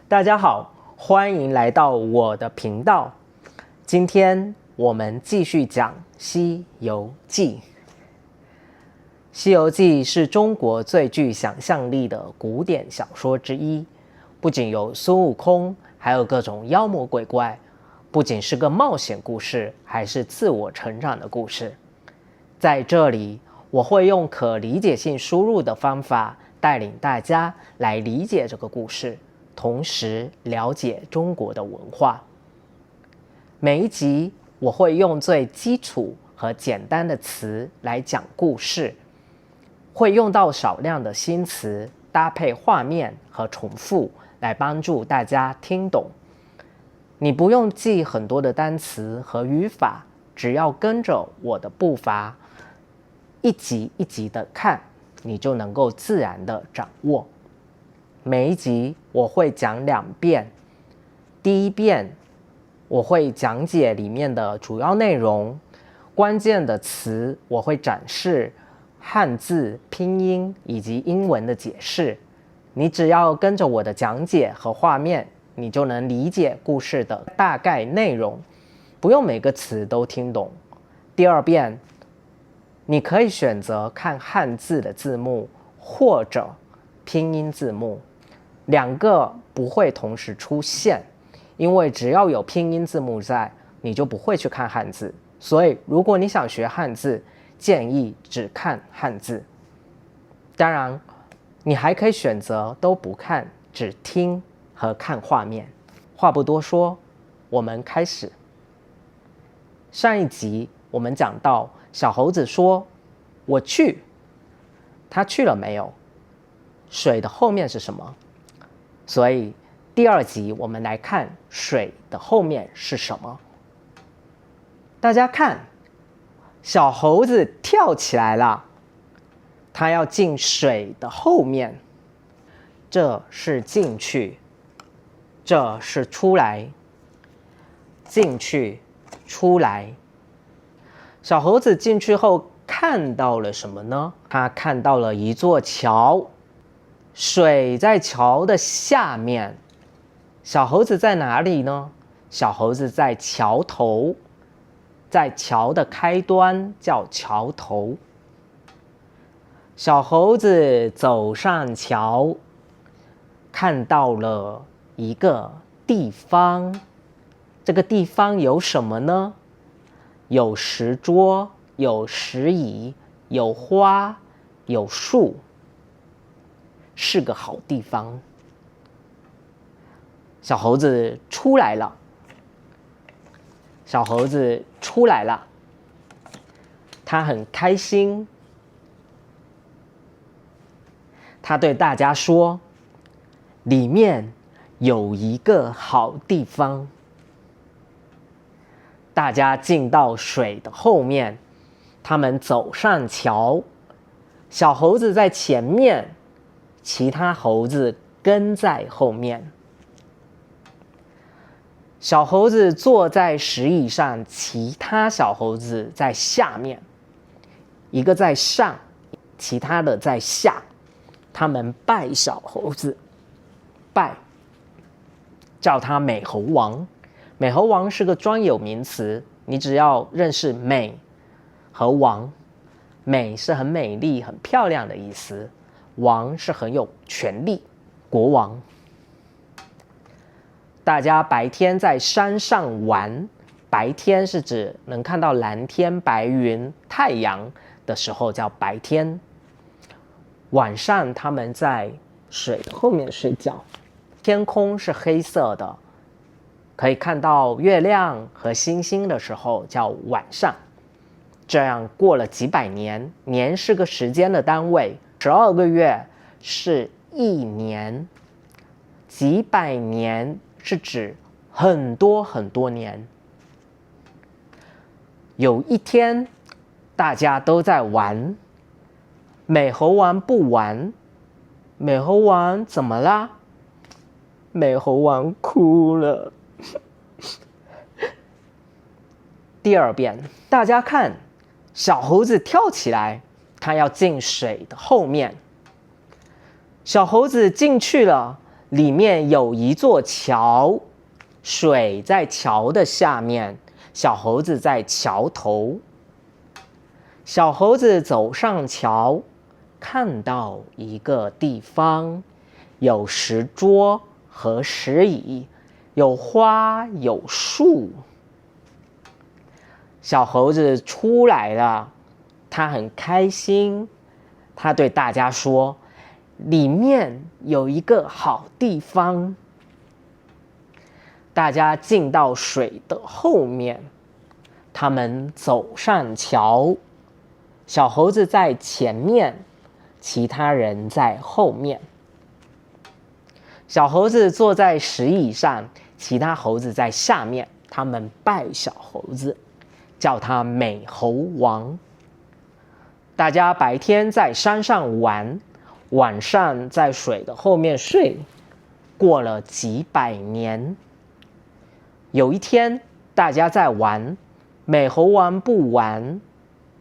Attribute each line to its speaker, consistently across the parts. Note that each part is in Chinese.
Speaker 1: 大家好，欢迎来到我的频道。今天我们继续讲《西游记》。《西游记》是中国最具想象力的古典小说之一，不仅有孙悟空，还有各种妖魔鬼怪，不仅是个冒险故事，还是自我成长的故事。在这里，我会用可理解性输入的方法，带领大家来理解这个故事，同时了解中国的文化。每一集我会用最基础和简单的词来讲故事，会用到少量的新词，搭配画面和重复，来帮助大家听懂。你不用记很多的单词和语法，只要跟着我的步伐，一集一集的看，你就能够自然的掌握。每一集我会讲2遍，第一遍我会讲解里面的主要内容，关键的词我会展示汉字、拼音以及英文的解释。你只要跟着我的讲解和画面，你就能理解故事的大概内容，不用每个词都听懂。第2遍你可以选择看汉字的字幕或者拼音字幕，2个不会同时出现，因为只要有拼音字幕在，你就不会去看汉字。所以如果你想学汉字，建议只看汉字。当然你还可以选择都不看，只听和看画面。话不多说，我们开始。上一集我们讲到小猴子说我去，他去了没有？水的后面是什么？所以第2集我们来看水的后面是什么。大家看，小猴子跳起来了，他要进水的后面。这是进去，这是出来，进去出来。小猴子进去后看到了什么呢？他看到了一座桥，水在桥的下面。小猴子在哪里呢？小猴子在桥头，在桥的开端叫桥头。小猴子走上桥，看到了一个地方。这个地方有什么呢？有石桌，有石椅，有花，有树，是个好地方。小猴子出来了，小猴子出来了，他很开心。他对大家说，里面有一个好地方。大家进到水的后面，他们走上桥，小猴子在前面，其他猴子跟在后面。小猴子坐在石椅上，其他小猴子在下面，一个在上，其他的在下。他们拜小猴子，拜，叫他美猴王。美猴王是个专有名词，你只要认识美和王。美是很美丽很漂亮的意思，王是很有权力，国王。大家白天在山上玩，白天是指能看到蓝天白云太阳的时候叫白天。晚上他们在水的后面睡觉，天空是黑色的，可以看到月亮和星星的时候叫晚上。这样过了几百年，年是个时间的单位，12个月是1年，几百年是指很多很多年。有一天大家都在玩，美猴王不玩。美猴王怎么啦？美猴王哭了。第2遍，大家看，小猴子跳起来，他要进水的后面。小猴子进去了，里面有一座桥，水在桥的下面，小猴子在桥头。小猴子走上桥，看到一个地方，有石桌和石椅，有花有树。小猴子出来了，他很开心，他对大家说：“里面有一个好地方。”大家进到水的后面，他们走上桥，小猴子在前面，其他人在后面。小猴子坐在石椅上，其他猴子在下面，他们拜小猴子，叫他美猴王。大家白天在山上玩，晚上在水的后面睡。过了几百年，有一天大家在玩，美猴王不玩，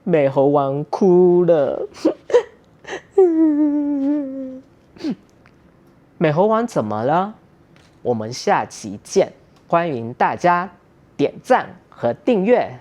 Speaker 1: 美猴王哭了。美猴王怎么了？我们下期见，欢迎大家点赞和订阅。